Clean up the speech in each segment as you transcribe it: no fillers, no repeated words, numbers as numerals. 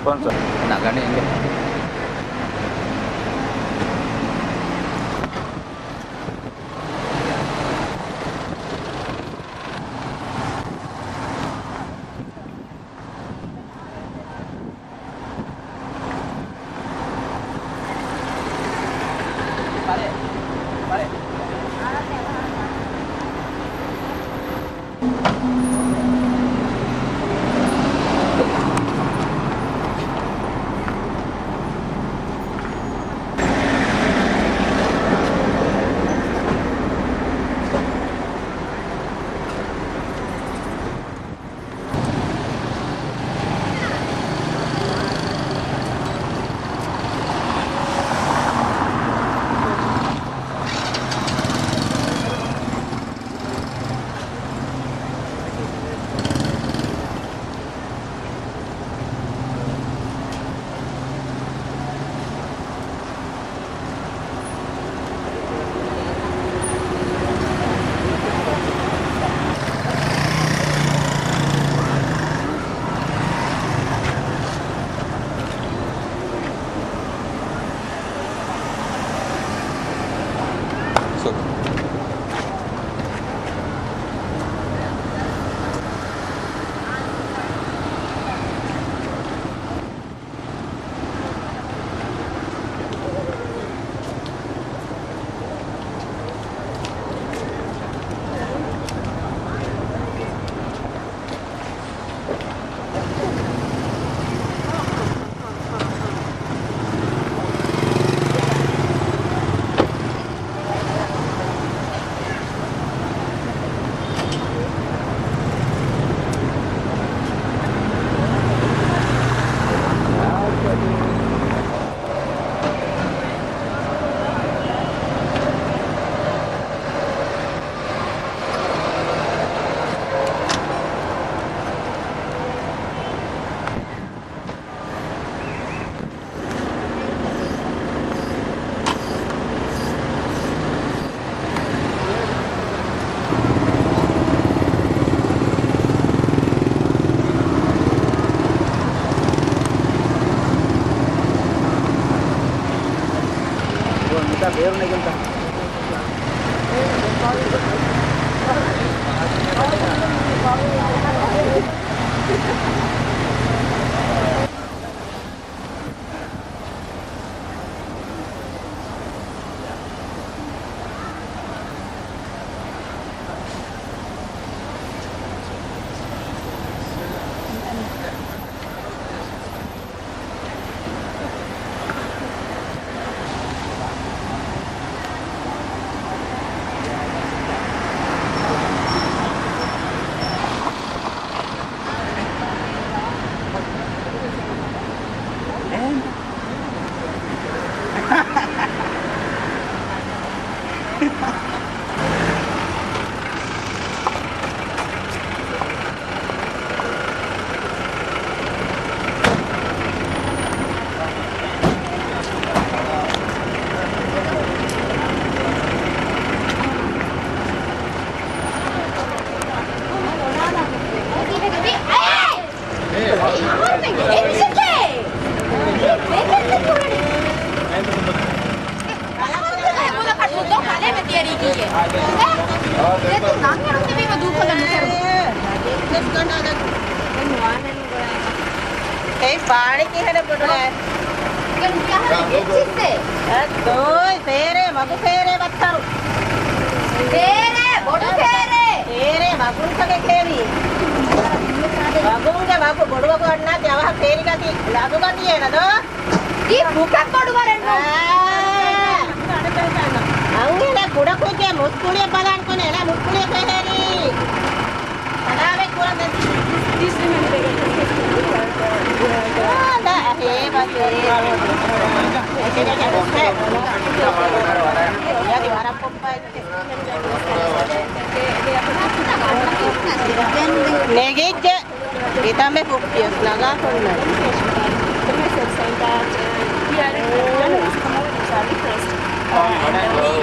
sponsor. Nak gani ni.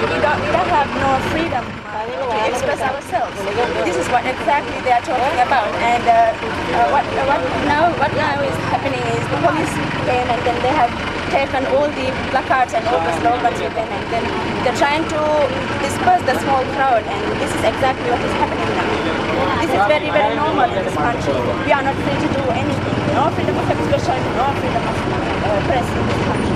We don't have no freedom to express ourselves. This is what exactly they are talking about. And what now is happening is the police came and then they have taken all the placards and all the slogans with them, and then they're trying to disperse the small crowd, and this is exactly what is happening now. This is very, very normal in this country. We are not free to do anything. No freedom of expression, no freedom of press in this country.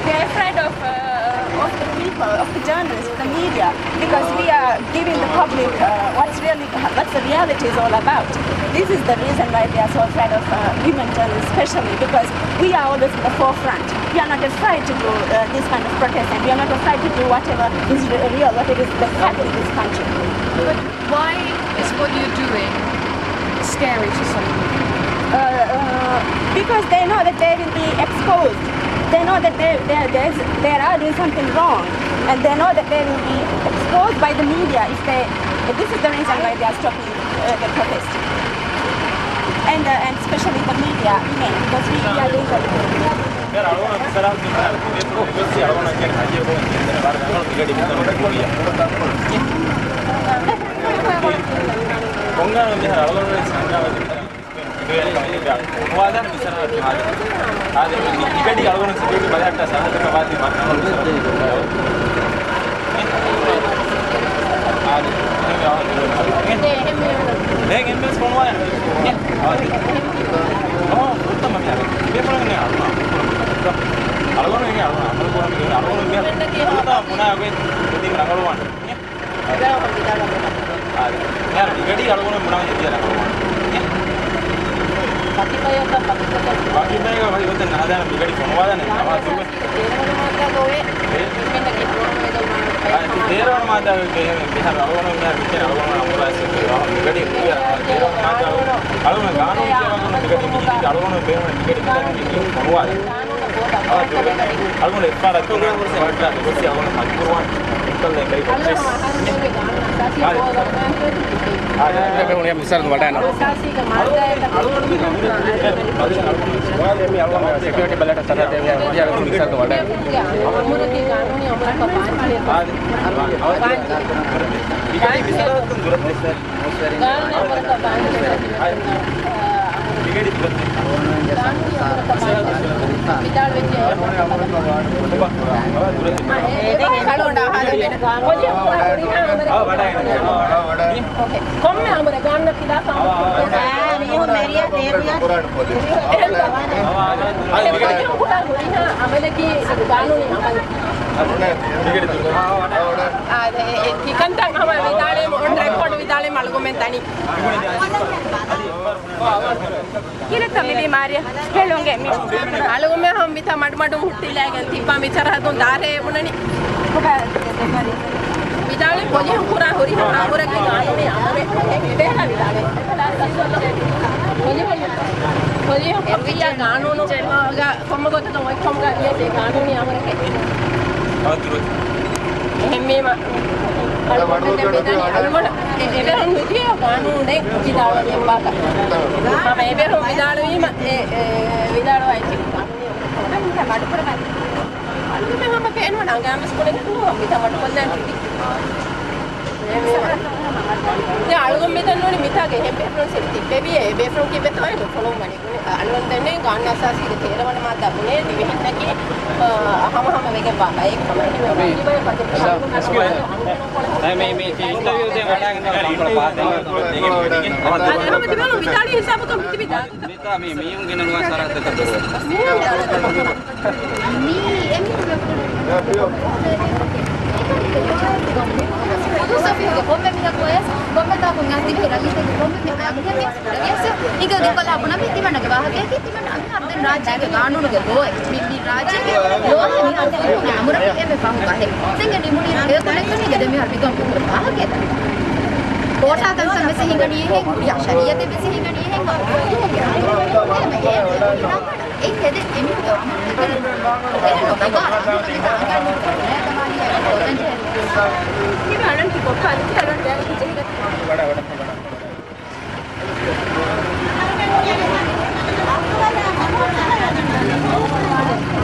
They're afraid of the people, of the journalists, the media, because we are giving the public what the reality is all about. This is the reason why they are so afraid of women journalists, especially because we are always in the forefront. We are not afraid to do this kind of protest, and we are not afraid to do whatever is real, whatever is the fact in this country. But why is what you're doing scary to some people? Because they know that they will be exposed. They know that they are doing something wrong, and they know that they will be exposed by the media if they. This is the reason why they are stopping the protest, and especially the media, women, because we are doing the.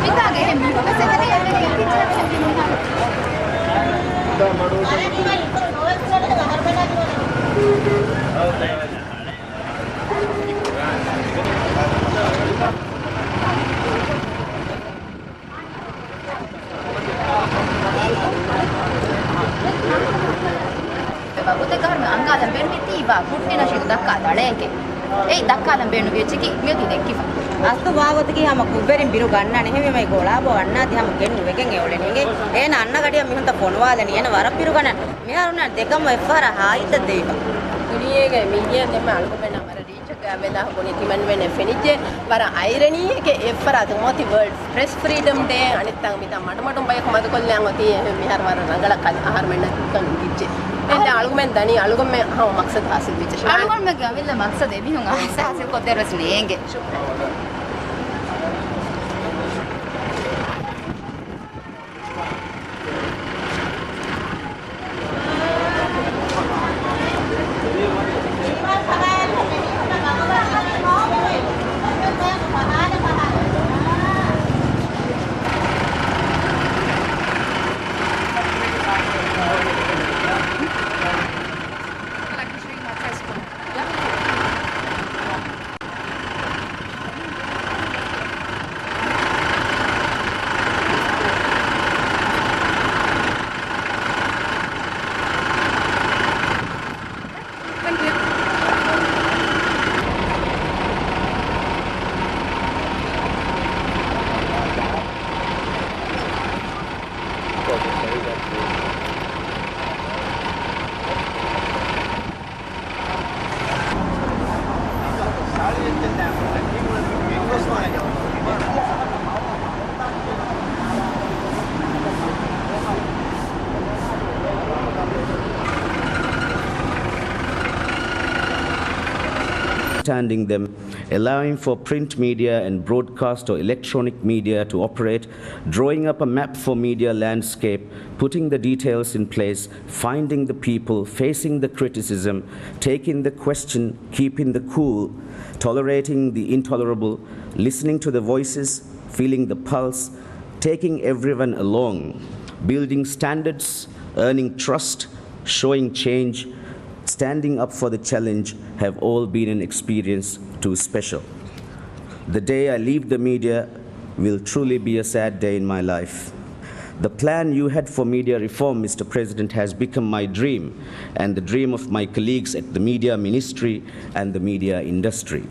Mitäge hemmi, mä sen Babutte karme angalan benni tiiva puttina shidu dakka daleke ei dakkalan bennu vechiki medu dekkifa අස්තු වාවතකි හැම කුබ්බෙරින් බිරු ගන්නනේ හැම මේ ගෝලා බෝ අන්නාති හැම ගෙන්නු වෙකෙන් එවලේ නෙගේ එන අන්න ගඩිය මිහුන්ත පොනවාදනි එන වර පිරු ගන්න මෙහරුණ දෙකම එෆර හායිත දෙයිව කුලියේගේ මීය දෙම අලුක වෙන මර රීචක වෙලා හොනේ තිමන් වෙන ෆෙනිජේ වර අයිරණීයක එෆර අද මොති වර්ල්ඩ් ප්‍රෙස් ෆ්‍රීඩම් ඩේ අනිත්තන් මිතා මඩ බයක මද කොල්ලයන් ඔතිය මිහර වර නගල ආහාර මෙන්න කන් කිච්චේ එන්න අලුගමෙන් දනි අලුගම හව මක්සද හාසිල් විච අලුගම ගවිල්ල මක්සද එබිහුන් ආස හාසිල් කොතෙරස් නේගේ Understanding them, allowing for print media and broadcast or electronic media to operate, drawing up a map for media landscape, putting the details in place, finding the people, facing the criticism, taking the question, keeping the cool, tolerating the intolerable, listening to the voices, feeling the pulse, taking everyone along, building standards, earning trust, showing change, standing up for the challenge have all been an experience too special. The day I leave the media will truly be a sad day in my life. The plan you had for media reform, Mr. President, has become my dream and the dream of my colleagues at the media ministry and the media industry.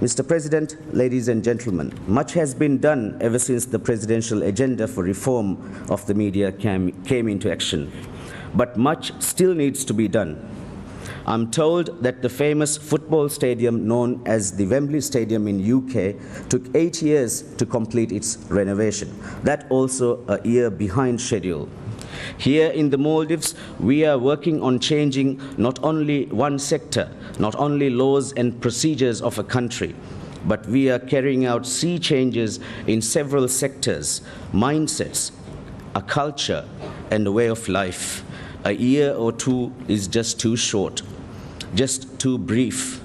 Mr. President, ladies and gentlemen, much has been done ever since the presidential agenda for reform of the media came into action. But much still needs to be done. I'm told that the famous football stadium known as the Wembley Stadium in UK took 8 years to complete its renovation. That also a year behind schedule. Here in the Maldives, we are working on changing not only one sector, not only laws and procedures of a country, but we are carrying out sea changes in several sectors, mindsets, a culture, and a way of life. A year or two is just too short, just too brief,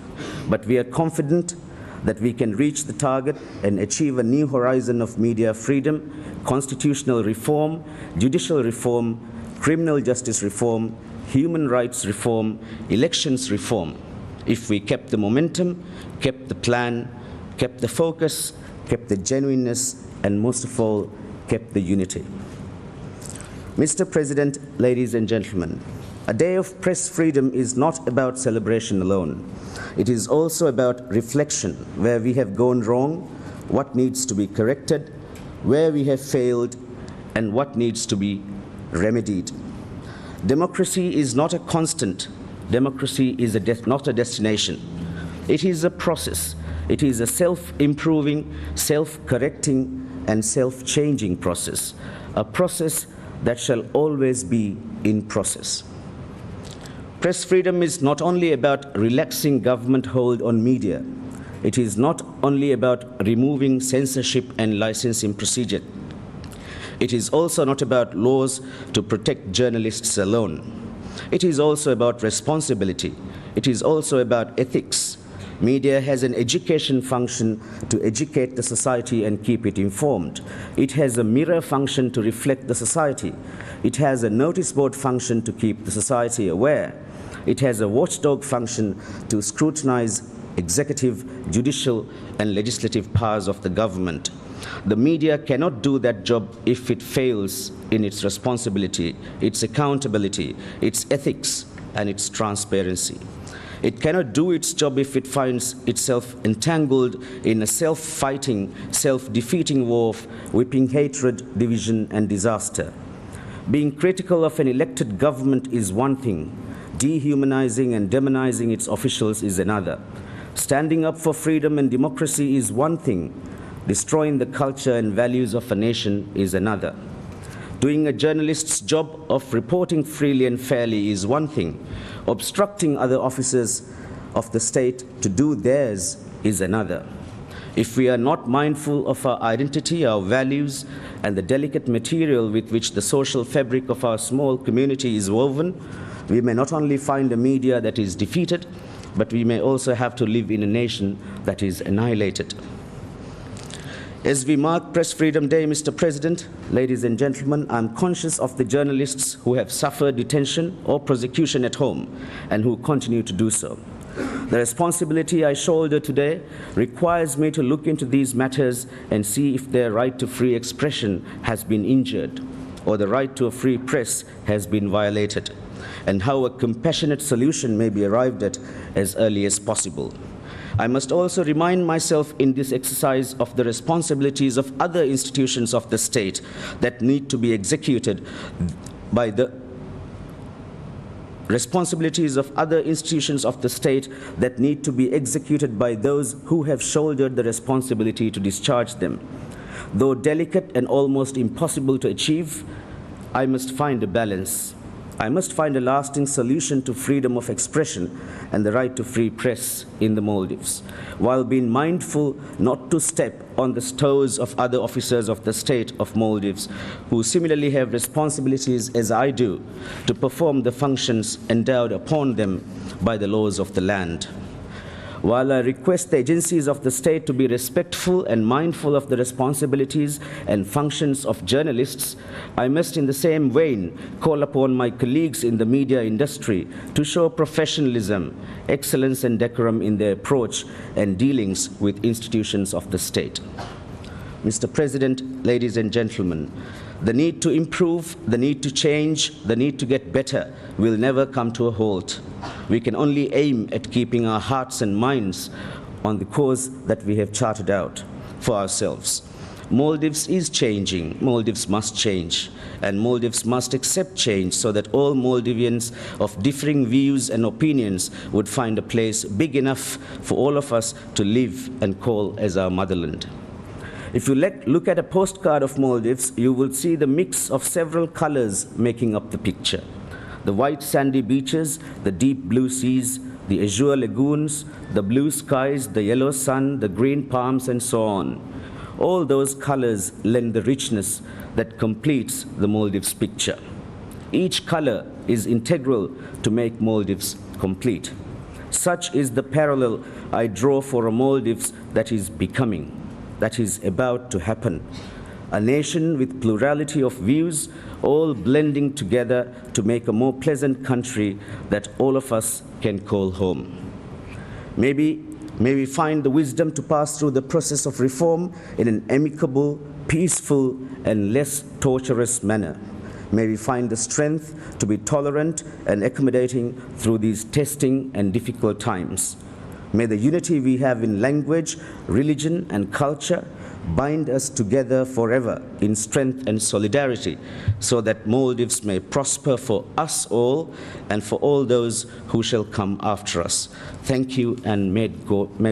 but we are confident that we can reach the target and achieve a new horizon of media freedom, constitutional reform, judicial reform, criminal justice reform, human rights reform, elections reform, if we kept the momentum, kept the plan, kept the focus, kept the genuineness, and most of all, kept the unity. Mr. President, ladies and gentlemen, a day of press freedom is not about celebration alone. It is also about reflection, where we have gone wrong, what needs to be corrected, where we have failed, and what needs to be remedied. Democracy is not a constant. Democracy is not a destination. It is a process. It is a self-improving, self-correcting, and self-changing process, a process that shall always be in process. Press freedom is not only about relaxing government hold on media. It is not only about removing censorship and licensing procedure. It is also not about laws to protect journalists alone. It is also about responsibility. It is also about ethics. Media has an education function to educate the society and keep it informed. It has a mirror function to reflect the society. It has a notice board function to keep the society aware. It has a watchdog function to scrutinize executive, judicial, and legislative powers of the government. The media cannot do that job if it fails in its responsibility, its accountability, its ethics, and its transparency. It cannot do its job if it finds itself entangled in a self-fighting, self-defeating war of whipping hatred, division, and disaster. Being critical of an elected government is one thing. Dehumanizing and demonizing its officials is another. Standing up for freedom and democracy is one thing. Destroying the culture and values of a nation is another. Doing a journalist's job of reporting freely and fairly is one thing. Obstructing other officers of the state to do theirs is another. If we are not mindful of our identity, our values, and the delicate material with which the social fabric of our small community is woven, we may not only find a media that is defeated, but we may also have to live in a nation that is annihilated. As we mark Press Freedom Day, Mr. President, ladies and gentlemen, I'm conscious of the journalists who have suffered detention or prosecution at home and who continue to do so. The responsibility I shoulder today requires me to look into these matters and see if their right to free expression has been injured or the right to a free press has been violated, and how a compassionate solution may be arrived at as early as possible. I must also remind myself in this exercise of the responsibilities of other institutions of the state that need to be executed by the responsibilities of other institutions of the state that need to be executed by those who have shouldered the responsibility to discharge them. Though delicate and almost impossible to achieve, I must find a balance. I must find a lasting solution to freedom of expression and the right to free press in the Maldives, while being mindful not to step on the toes of other officers of the state of Maldives who similarly have responsibilities as I do to perform the functions endowed upon them by the laws of the land. While I request the agencies of the state to be respectful and mindful of the responsibilities and functions of journalists, I must in the same vein call upon my colleagues in the media industry to show professionalism, excellence and decorum in their approach and dealings with institutions of the state. Mr. President, ladies and gentlemen, the need to improve, the need to change, the need to get better will never come to a halt. We can only aim at keeping our hearts and minds on the course that we have charted out for ourselves. Maldives is changing, Maldives must change, and Maldives must accept change so that all Maldivians of differing views and opinions would find a place big enough for all of us to live and call as our motherland. If you look at a postcard of Maldives, you will see the mix of several colors making up the picture. The white sandy beaches, the deep blue seas, the azure lagoons, the blue skies, the yellow sun, the green palms, and so on. All those colors lend the richness that completes the Maldives picture. Each color is integral to make Maldives complete. Such is the parallel I draw for a Maldives that is becoming, that is about to happen. A nation with plurality of views, all blending together to make a more pleasant country that all of us can call home. May we find the wisdom to pass through the process of reform in an amicable, peaceful, and less torturous manner. May we find the strength to be tolerant and accommodating through these testing and difficult times. May the unity we have in language, religion, and culture bind us together forever in strength and solidarity so that Maldives may prosper for us all and for all those who shall come after us. Thank you, and may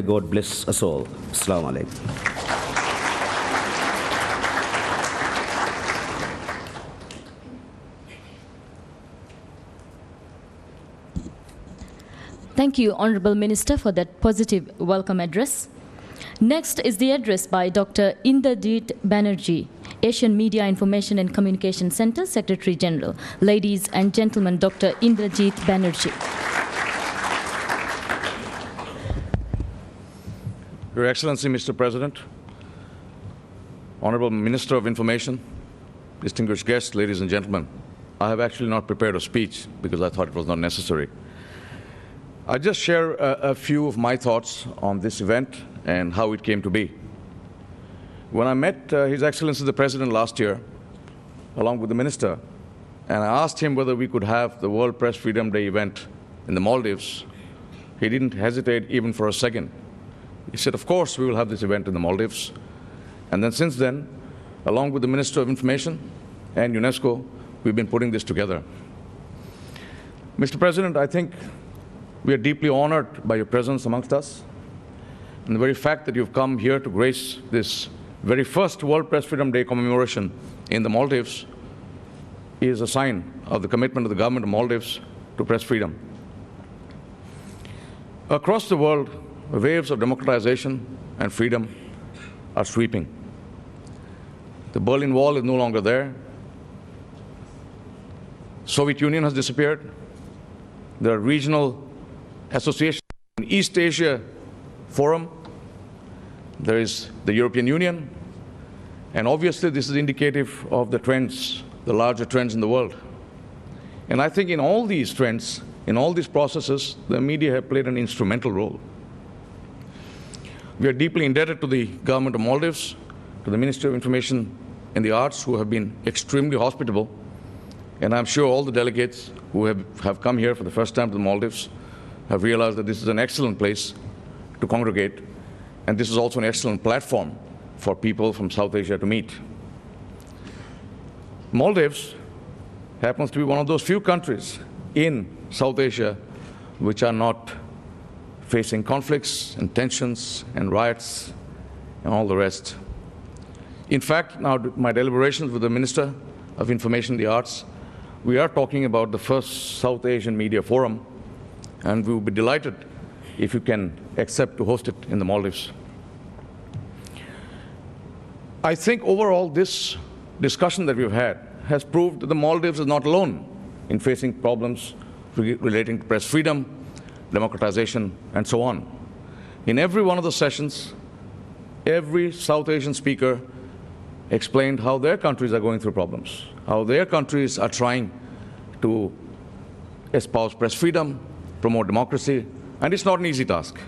God bless us all. Assalamu alaikum. Thank you, Honourable Minister, for that positive welcome address. Next is the address by Dr. Inderjeet Banerjee, Asian Media Information and Communication Center Secretary General. Ladies and gentlemen, Dr. Inderjeet Banerjee. Your Excellency, Mr. President, Honorable Minister of Information, distinguished guests, ladies and gentlemen, I have actually not prepared a speech because I thought it was not necessary. I'll just share a few of my thoughts on this event and how it came to be. When I met His Excellency the President last year, along with the Minister, and I asked him whether we could have the World Press Freedom Day event in the Maldives, he didn't hesitate even for a second. He said, of course, we will have this event in the Maldives. And then since then, along with the Minister of Information and UNESCO, we've been putting this together. Mr. President, I think we are deeply honored by your presence amongst us. And the very fact that you've come here to grace this very first World Press Freedom Day commemoration in the Maldives is a sign of the commitment of the government of Maldives to press freedom. Across the world, waves of democratization and freedom are sweeping. The Berlin Wall is no longer there. Soviet Union has disappeared. There are regional associations in East Asia Forum. There is the European Union. And obviously, this is indicative of the trends, the larger trends in the world. And I think in all these trends, in all these processes, the media have played an instrumental role. We are deeply indebted to the government of Maldives, to the Ministry of Information and the Arts, who have been extremely hospitable. And I'm sure all the delegates who have come here for the first time to the Maldives have realized that this is an excellent place to congregate. And this is also an excellent platform for people from South Asia to meet. Maldives happens to be one of those few countries in South Asia which are not facing conflicts and tensions and riots and all the rest. In fact, now my deliberations with the Minister of Information and the Arts, we are talking about the first South Asian Media Forum, and we will be delighted if you can accept to host it in the Maldives. I think overall this discussion that we've had has proved that the Maldives is not alone in facing problems relating to press freedom, democratization, and so on. In every one of the sessions, every South Asian speaker explained how their countries are going through problems, how their countries are trying to espouse press freedom, promote democracy, and it's not an easy task.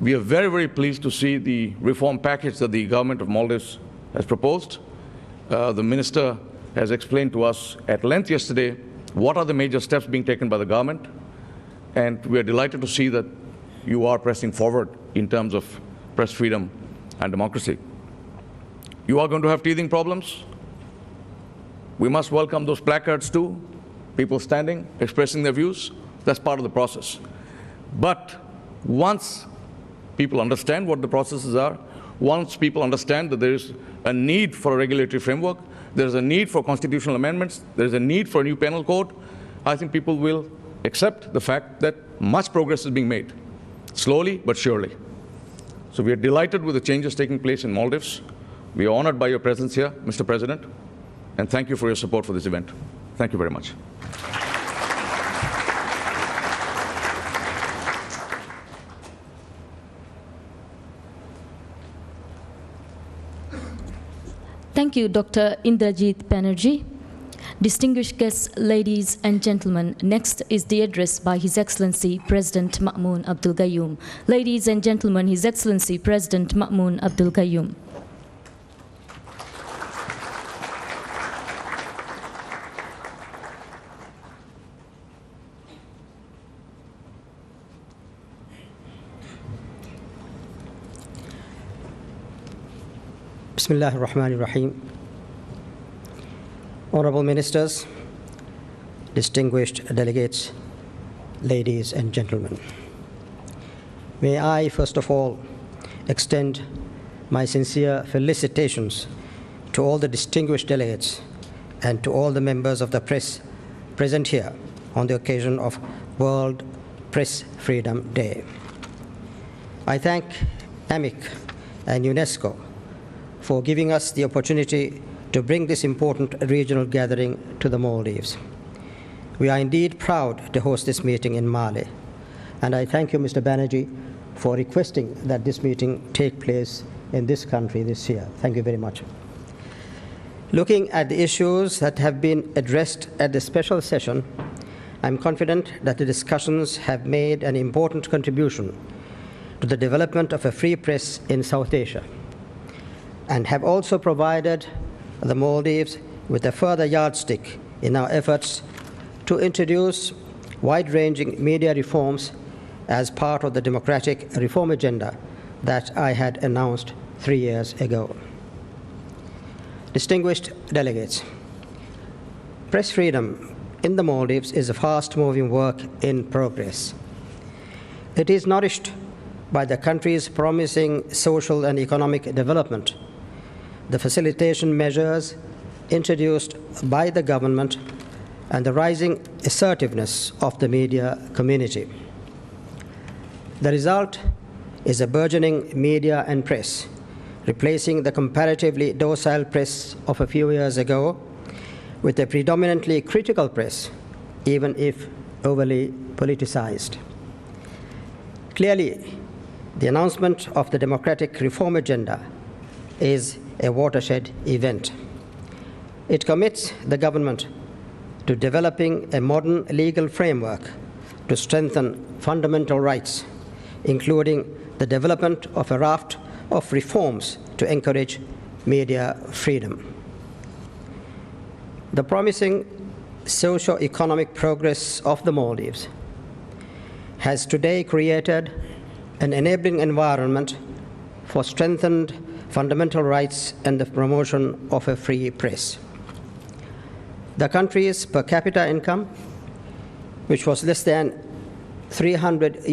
We are very, very pleased to see the reform package that the government of Maldives has proposed. The minister has explained to us at length yesterday what are the major steps being taken by the government, and we are delighted to see that you are pressing forward in terms of press freedom and democracy. You are going to have teething problems. We must welcome those placards too, people standing, expressing their views. That's part of the process. But once people understand what the processes are, once people understand that there is a need for a regulatory framework, there is a need for constitutional amendments, there is a need for a new penal code, I think people will accept the fact that much progress is being made, slowly but surely. So we are delighted with the changes taking place in Maldives. We are honored by your presence here, Mr. President, and thank you for your support for this event. Thank you very much. Thank you, Dr. Indrajit Banerjee. Distinguished guests, ladies and gentlemen, next is the address by His Excellency President Ma'mun Abdul Gayoom. Ladies and gentlemen, His Excellency President Ma'mun Abdul Gayoom. Bismillahir Rahmanir Rahim. Honorable Ministers, distinguished delegates, ladies and gentlemen. May I first of all extend my sincere felicitations to all the distinguished delegates and to all the members of the press present here on the occasion of World Press Freedom Day. I thank AMIC and UNESCO for giving us the opportunity to bring this important regional gathering to the Maldives. We are indeed proud to host this meeting in Mali, and I thank you, Mr. Banerjee, for requesting that this meeting take place in this country this year. Thank you very much. Looking at the issues that have been addressed at the special session, I'm confident that the discussions have made an important contribution to the development of a free press in South Asia, and have also provided the Maldives with a further yardstick in our efforts to introduce wide-ranging media reforms as part of the democratic reform agenda that I had announced 3 years ago. Distinguished delegates, press freedom in the Maldives is a fast-moving work in progress. It is nourished by the country's promising social and economic development, the facilitation measures introduced by the government, and the rising assertiveness of the media community. The result is a burgeoning media and press, replacing the comparatively docile press of a few years ago with a predominantly critical press, even if overly politicized. Clearly, the announcement of the democratic reform agenda is a watershed event. It commits the government to developing a modern legal framework to strengthen fundamental rights, including the development of a raft of reforms to encourage media freedom. The promising socio-economic progress of the Maldives has today created an enabling environment for strengthened fundamental rights and the promotion of a free press. The country's per capita income, which was less than $300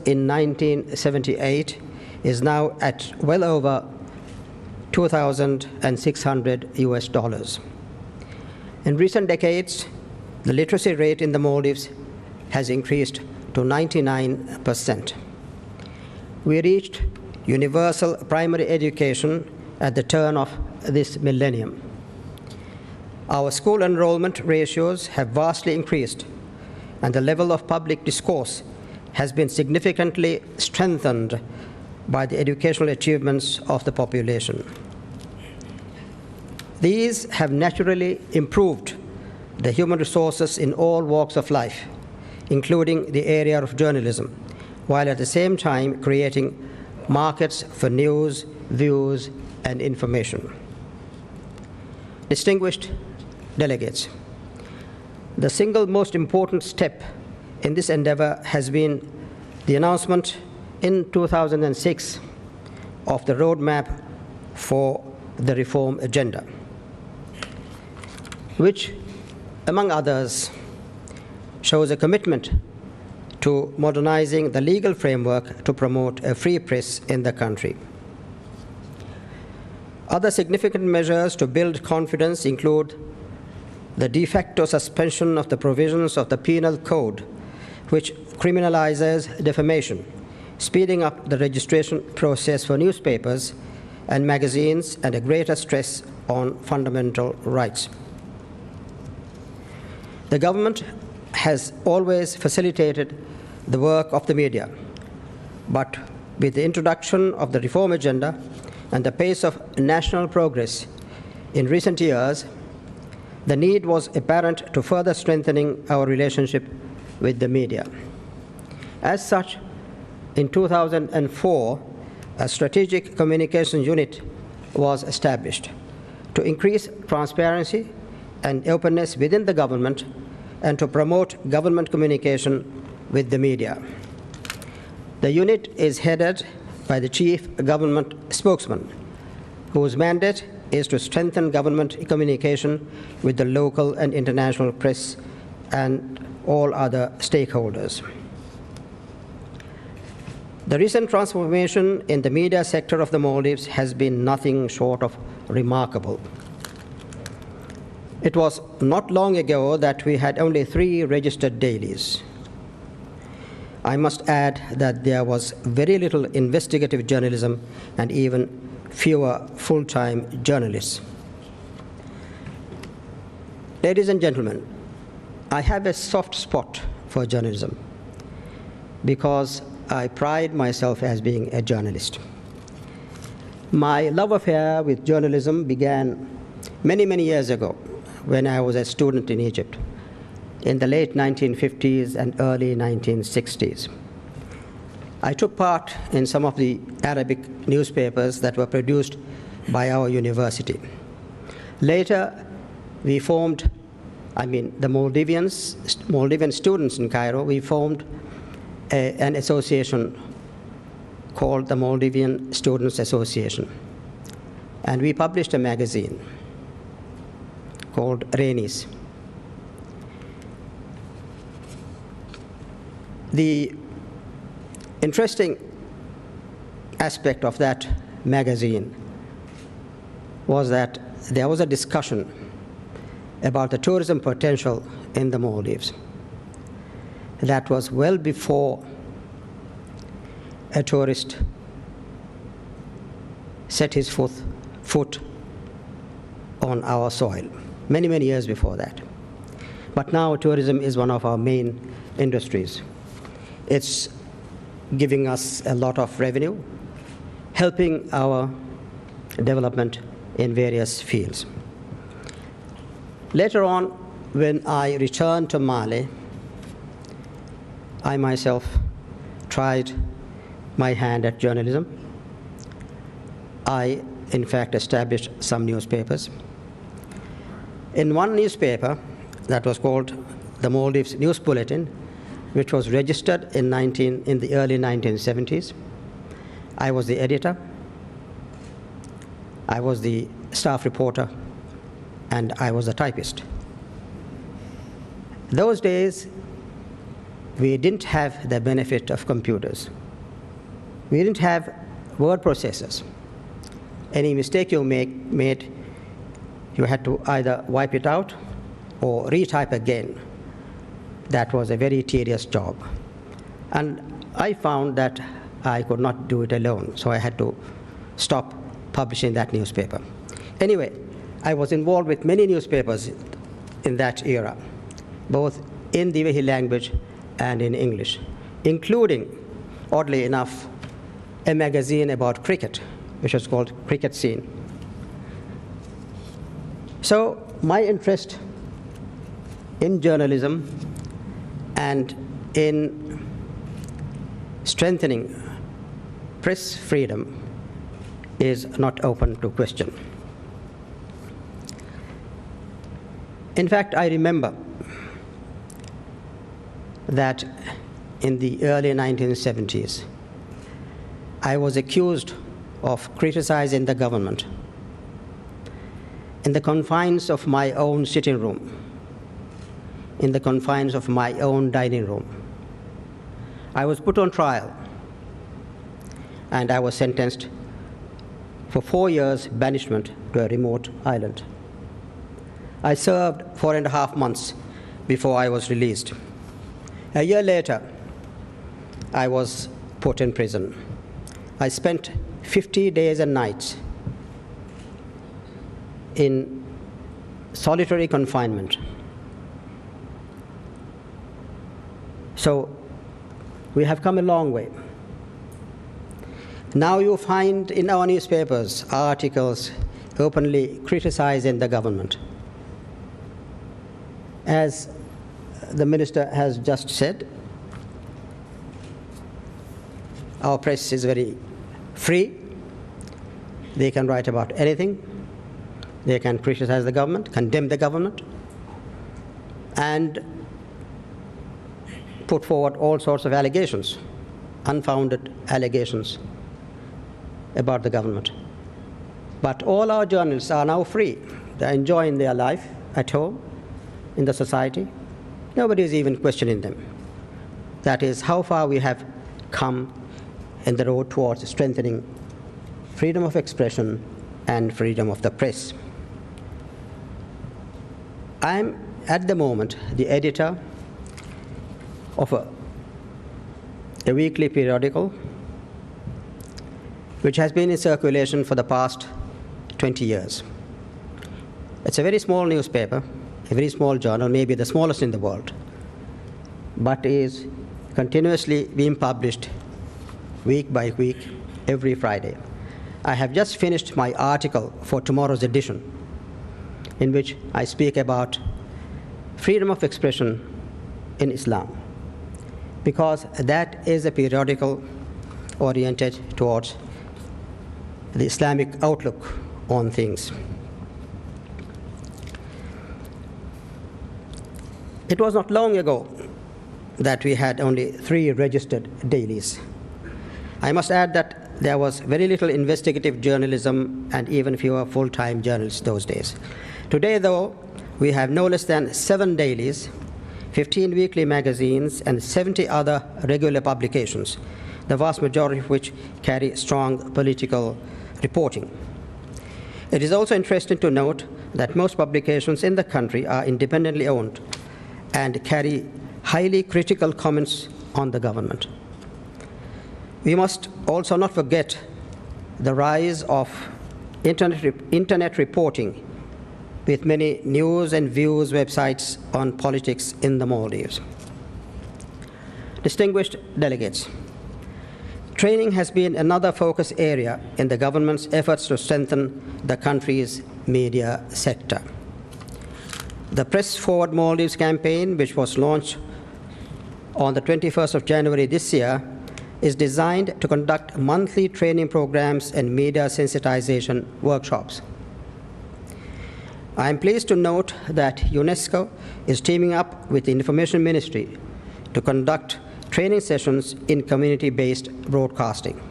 in 1978, is now at well over $2,600. In recent decades, the literacy rate in the Maldives has increased to 99%. We reached universal primary education at the turn of this millennium. Our school enrollment ratios have vastly increased, and the level of public discourse has been significantly strengthened by the educational achievements of the population. These have naturally improved the human resources in all walks of life, including the area of journalism, while at the same time creating markets for news, views, and information. Distinguished delegates, the single most important step in this endeavor has been the announcement in 2006 of the roadmap for the reform agenda, which, among others, shows a commitment to modernizing the legal framework to promote a free press in the country. Other significant measures to build confidence include the de facto suspension of the provisions of the Penal Code, which criminalizes defamation, speeding up the registration process for newspapers and magazines, and a greater stress on fundamental rights. The government has always facilitated the work of the media, but with the introduction of the reform agenda and the pace of national progress in recent years, the need was apparent to further strengthening our relationship with the media. As such, in 2004, a strategic communications unit was established to increase transparency and openness within the government and to promote government communication with the media. The unit is headed by the chief government spokesman, whose mandate is to strengthen government communication with the local and international press and all other stakeholders. The recent transformation in the media sector of the Maldives has been nothing short of remarkable. It was not long ago that we had only 3 registered dailies. I must add that there was very little investigative journalism and even fewer full-time journalists. Ladies and gentlemen, I have a soft spot for journalism because I pride myself as being a journalist. My love affair with journalism began many, many years ago when I was a student in Egypt in the late 1950s and early 1960s. I took part in some of the Arabic newspapers that were produced by our university. Later, we formed, the Maldivian students in Cairo, we formed an association called the Maldivian Students Association. And we published a magazine called Rainis. The interesting aspect of that magazine was that there was a discussion about the tourism potential in the Maldives. That was well before a tourist set his foot on our soil, many, many years before that. But now tourism is one of our main industries. It's giving us a lot of revenue, helping our development in various fields. Later on, when I returned to Mali, I myself tried my hand at journalism. I, in fact, established some newspapers. In one newspaper that was called the Maldives News Bulletin, which was registered in the early 1970s, I was the editor, I was the staff reporter, and I was the typist. Those days, we didn't have the benefit of computers. We didn't have word processors. Any mistake you made, you had to either wipe it out or retype again. That was a very tedious job. And I found that I could not do it alone, so I had to stop publishing that newspaper. Anyway, I was involved with many newspapers in that era, both in the Wahi language and in English, including, oddly enough, a magazine about cricket, which was called Cricket Scene. So my interest in journalism and in strengthening press freedom is not open to question. In fact, I remember that in the early 1970s, I was accused of criticizing the government in the confines of my own sitting room, in the confines of my own dining room. I was put on trial, and I was sentenced for 4 years banishment to a remote island. I served 4.5 months before I was released. A year later, I was put in prison. I spent 50 days and nights in solitary confinement. So we have come a long way. Now you find in our newspapers articles openly criticizing the government. As the minister has just said, our press is very free. They can write about anything. They can criticize the government, condemn the government, and put forward all sorts of allegations, unfounded allegations about the government. But all our journalists are now free. They're enjoying their life at home, in the society. Nobody is even questioning them. That is how far we have come in the road towards strengthening freedom of expression and freedom of the press. I'm, at the moment, the editor of a weekly periodical which has been in circulation for the past 20 years. It's a very small newspaper, a very small journal, maybe the smallest in the world, but is continuously being published week by week, every Friday. I have just finished my article for tomorrow's edition, in which I speak about freedom of expression in Islam, because that is a periodical oriented towards the Islamic outlook on things. It was not long ago that we had only 3 registered dailies. I must add that there was very little investigative journalism and even fewer full-time journalists those days. Today, though, we have no less than 7 dailies, 15 weekly magazines, and 70 other regular publications, the vast majority of which carry strong political reporting. It is also interesting to note that most publications in the country are independently owned and carry highly critical comments on the government. We must also not forget the rise of internet reporting, with many news and views websites on politics in the Maldives. Distinguished delegates, training has been another focus area in the government's efforts to strengthen the country's media sector. The Press Forward Maldives campaign, which was launched on the 21st of January this year, is designed to conduct monthly training programs and media sensitization workshops. I am pleased to note that UNESCO is teaming up with the Information Ministry to conduct training sessions in community-based broadcasting.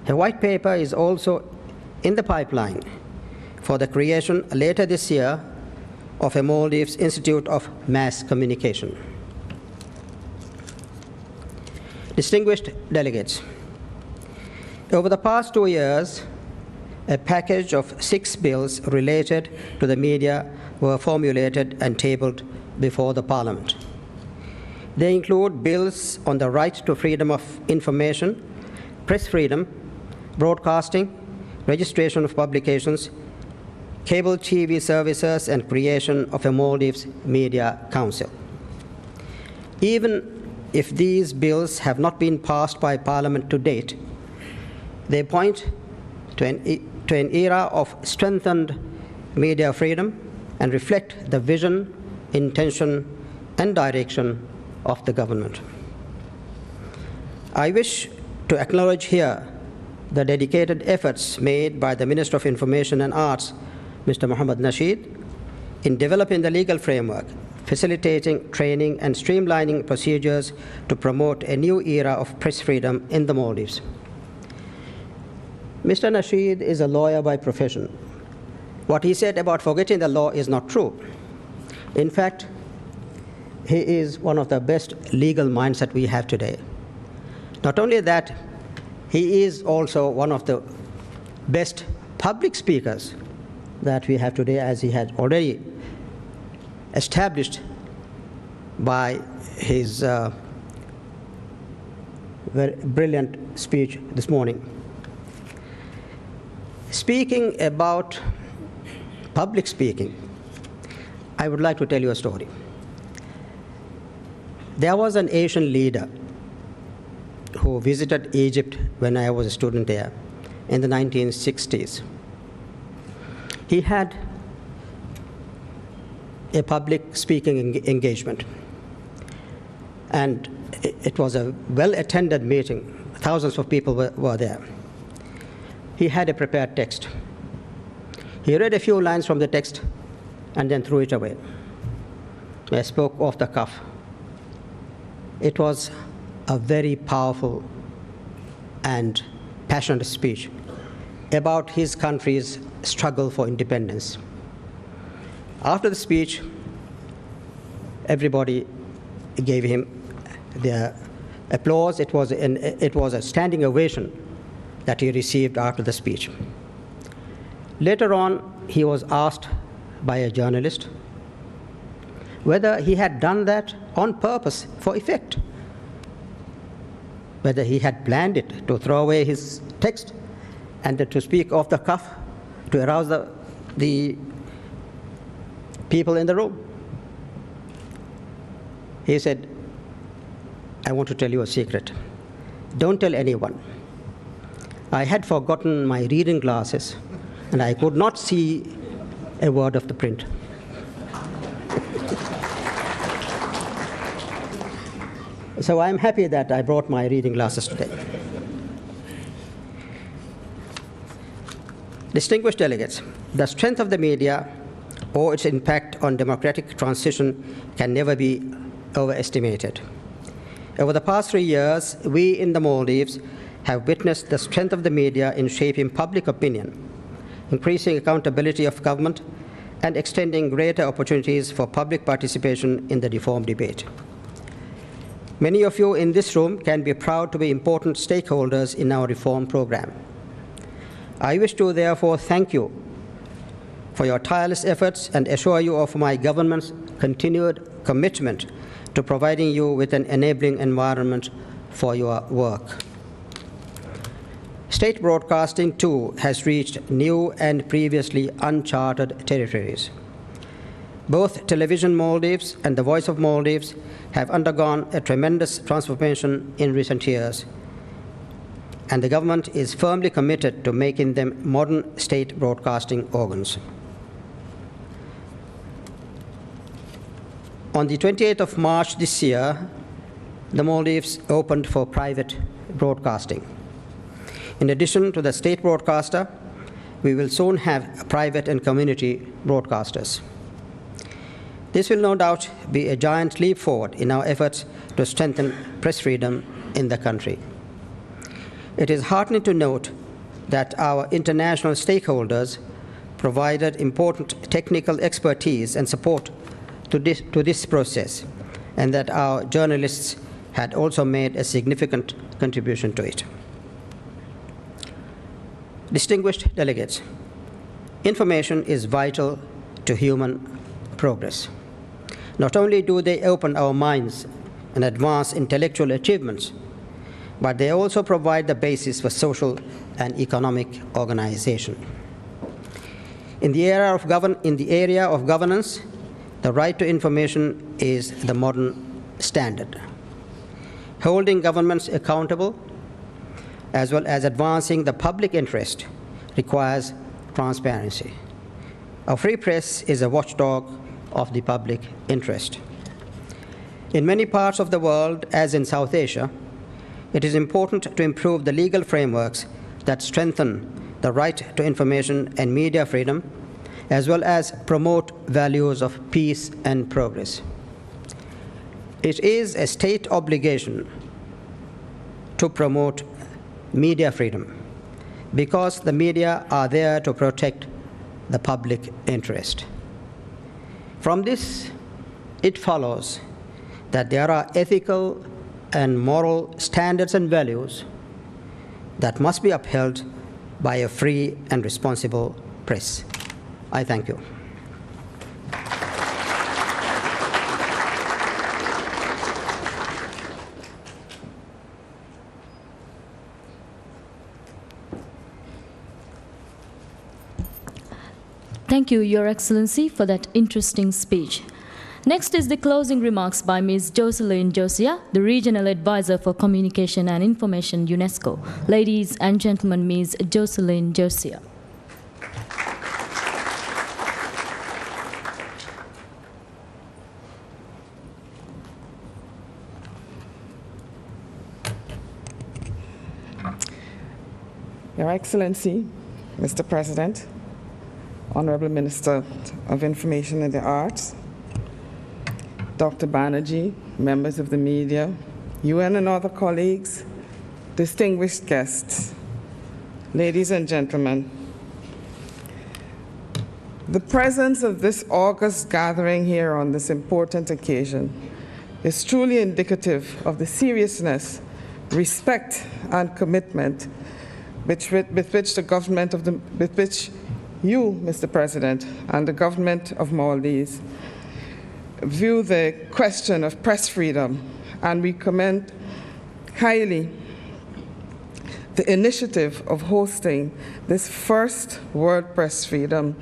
A white paper is also in the pipeline for the creation later this year of a Maldives Institute of Mass Communication. Distinguished delegates, over the past 2 years, a package of 6 bills related to the media were formulated and tabled before the Parliament. They include bills on the right to freedom of information, press freedom, broadcasting, registration of publications, cable TV services, and creation of a Maldives Media Council. Even if these bills have not been passed by Parliament to date, they point to an era of strengthened media freedom and reflect the vision, intention, and direction of the government. I wish to acknowledge here the dedicated efforts made by the Minister of Information and Arts, Mr. Mohammad Nasheed, in developing the legal framework, facilitating training and streamlining procedures to promote a new era of press freedom in the Maldives. Mr. Nasheed is a lawyer by profession. What he said about forgetting the law is not true. In fact, he is one of the best legal minds that we have today. Not only that, he is also one of the best public speakers that we have today, as he had already established by his very brilliant speech this morning. Speaking about public speaking, I would like to tell you a story. There was an Asian leader who visited Egypt when I was a student there in the 1960s. He had a public speaking engagement, and it was a well-attended meeting. Thousands of people were there. He had a prepared text. He read a few lines from the text and then threw it away. I spoke off the cuff. It was a very powerful and passionate speech about his country's struggle for independence. After the speech, everybody gave him their applause. It was a standing ovation that he received after the speech. Later on, he was asked by a journalist whether he had done that on purpose for effect, whether he had planned it to throw away his text and to speak off the cuff to arouse the people in the room. He said, I want to tell you a secret. don't tell anyone. I had forgotten my reading glasses, and I could not see a word of the print. So I'm happy that I brought my reading glasses today. Distinguished delegates, the strength of the media or its impact on democratic transition can never be overestimated. Over the past 3 years, we in the Maldives have witnessed the strength of the media in shaping public opinion, increasing accountability of government, and extending greater opportunities for public participation in the reform debate. Many of you in this room can be proud to be important stakeholders in our reform program. I wish to therefore thank you for your tireless efforts and assure you of my government's continued commitment to providing you with an enabling environment for your work. State broadcasting, too, has reached new and previously uncharted territories. Both Television Maldives and The Voice of Maldives have undergone a tremendous transformation in recent years, and the government is firmly committed to making them modern state broadcasting organs. On the 28th of March this year, the Maldives opened for private broadcasting. In addition to the state broadcaster, we will soon have private and community broadcasters. This will no doubt be a giant leap forward in our efforts to strengthen press freedom in the country. It is heartening to note that our international stakeholders provided important technical expertise and support to this process, and that our journalists had also made a significant contribution to it. Distinguished delegates, information is vital to human progress. Not only do they open our minds and advance intellectual achievements, but they also provide the basis for social and economic organization. In the area of governance, the right to information is the modern standard. Holding governments accountable, as well as advancing the public interest, requires transparency. A free press is a watchdog of the public interest. In many parts of the world, as in South Asia, it is important to improve the legal frameworks that strengthen the right to information and media freedom, as well as promote values of peace and progress. It is a state obligation to promote media freedom, because the media are there to protect the public interest. From this, it follows that there are ethical and moral standards and values that must be upheld by a free and responsible press. I thank you. Thank you, Your Excellency, for that interesting speech. Next is the closing remarks by Ms. Jocelyn Josia, the Regional Advisor for Communication and Information, UNESCO. Ladies and gentlemen, Ms. Jocelyn Josia. Your Excellency, Mr. President, Honorable Minister of Information and the Arts, Dr. Banerjee, members of the media, UN and other colleagues, distinguished guests, ladies and gentlemen, the presence of this august gathering here on this important occasion is truly indicative of the seriousness, respect, and commitment with which you, Mr. President, and the government of Maldives view the question of press freedom, and we commend highly the initiative of hosting this first World Press Freedom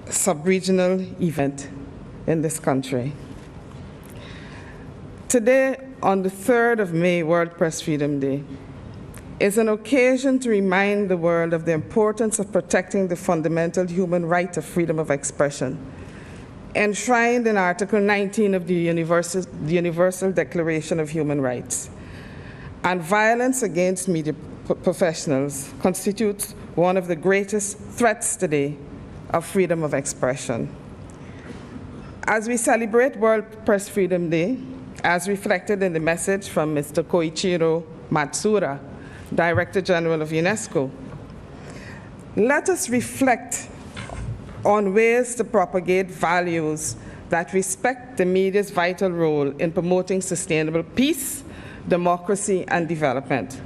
sub-regional event in this country. Today, on the 3rd of May, World Press Freedom Day, is an occasion to remind the world of the importance of protecting the fundamental human right of freedom of expression, enshrined in Article 19 of the Universal Declaration of Human Rights. And violence against media professionals constitutes one of the greatest threats today of freedom of expression. As we celebrate World Press Freedom Day, as reflected in the message from Mr. Koichiro Matsuura, Director General of UNESCO, let us reflect on ways to propagate values that respect the media's vital role in promoting sustainable peace, democracy, and development.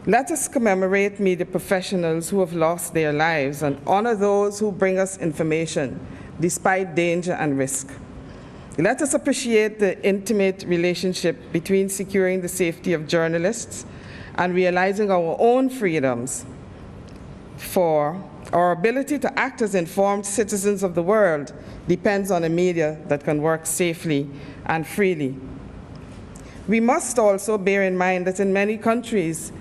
Let us commemorate media professionals who have lost their lives and honor those who bring us information despite danger and risk. Let us appreciate the intimate relationship between securing the safety of journalists and realizing our own freedoms, for our ability to act as informed citizens of the world depends on a media that can work safely and freely. We must also bear in mind that in many countries,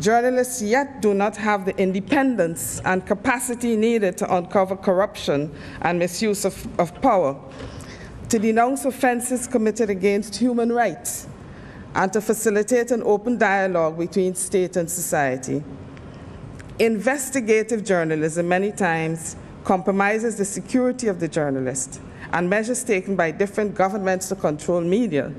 journalists yet do not have the independence and capacity needed to uncover corruption and misuse of power, to denounce offenses committed against human rights, and to facilitate an open dialogue between state and society. Investigative journalism many times compromises the security of the journalist, and measures taken by different governments to control media,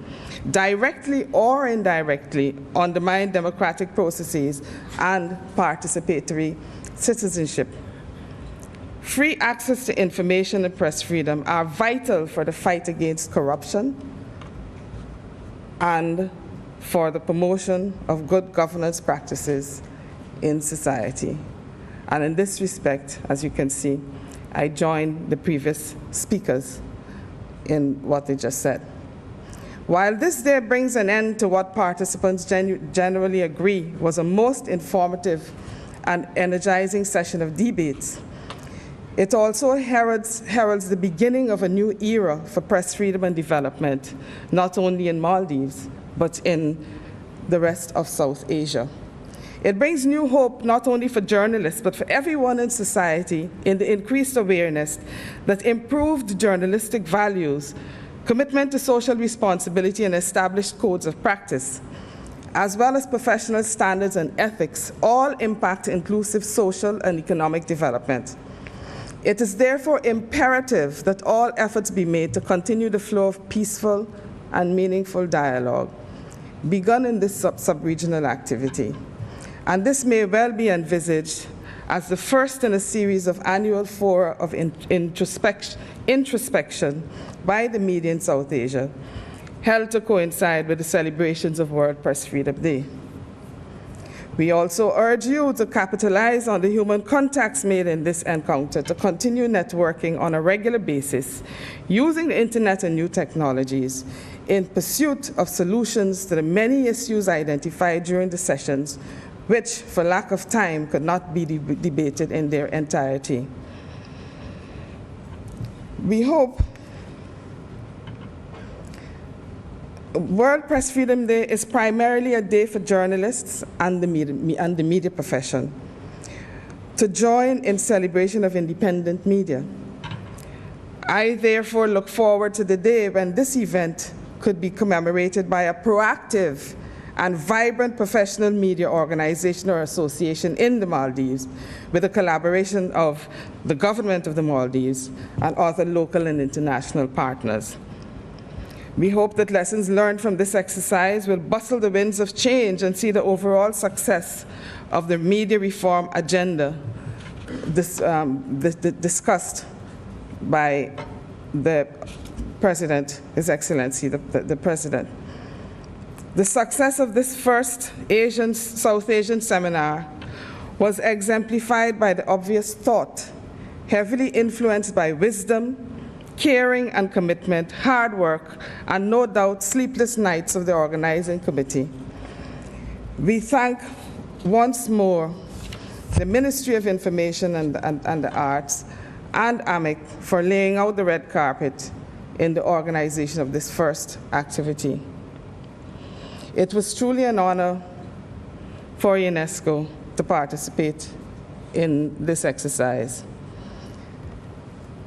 directly or indirectly, undermine democratic processes and participatory citizenship. Free access to information and press freedom are vital for the fight against corruption and for the promotion of good governance practices in society. And in this respect, as you can see, I join the previous speakers in what they just said. While this day brings an end to what participants generally agree was a most informative and energizing session of debates, it also heralds the beginning of a new era for press freedom and development, not only in Maldives, but in the rest of South Asia. It brings new hope not only for journalists, but for everyone in society in the increased awareness that improved journalistic values, commitment to social responsibility, and established codes of practice, as well as professional standards and ethics, all impact inclusive social and economic development. It is therefore imperative that all efforts be made to continue the flow of peaceful and meaningful dialogue begun in this sub-regional activity. And this may well be envisaged as the first in a series of annual fora of introspection by the media in South Asia, held to coincide with the celebrations of World Press Freedom Day. We also urge you to capitalize on the human contacts made in this encounter to continue networking on a regular basis, using the internet and new technologies in pursuit of solutions to the many issues identified during the sessions, which, for lack of time, could not be debated in their entirety. We hope World Press Freedom Day is primarily a day for journalists and the media profession to join in celebration of independent media. I therefore look forward to the day when this event could be commemorated by a proactive and vibrant professional media organization or association in the Maldives, with the collaboration of the government of the Maldives and other local and international partners. We hope that lessons learned from this exercise will bustle the winds of change and see the overall success of the media reform agenda discussed by the President, His Excellency, the President. The success of this first South Asian seminar was exemplified by the obvious thought, heavily influenced by wisdom, caring and commitment, hard work, and no doubt sleepless nights of the organizing committee. We thank once more the Ministry of Information and the Arts and AMIC for laying out the red carpet in the organization of this first activity. It was truly an honor for UNESCO to participate in this exercise.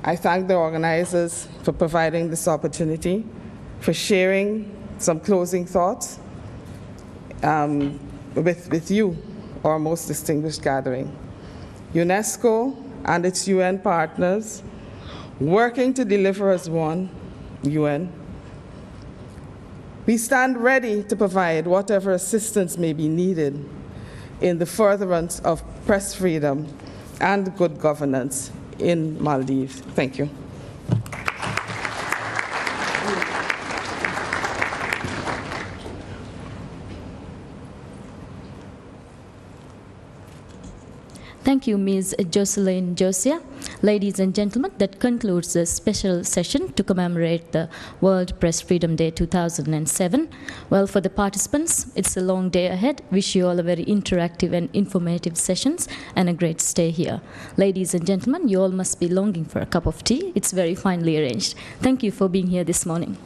I thank the organizers for providing this opportunity, for sharing some closing thoughts with you, our most distinguished gathering. UNESCO and its UN partners, working to deliver as one, UN, we stand ready to provide whatever assistance may be needed in the furtherance of press freedom and good governance in Maldives. Thank you. Thank you, Ms. Jocelyn Josia. Ladies and gentlemen, that concludes the special session to commemorate the World Press Freedom Day 2007. Well, for the participants, it's a long day ahead. Wish you all a very interactive and informative sessions and a great stay here. Ladies and gentlemen, you all must be longing for a cup of tea. It's very finely arranged. Thank you for being here this morning.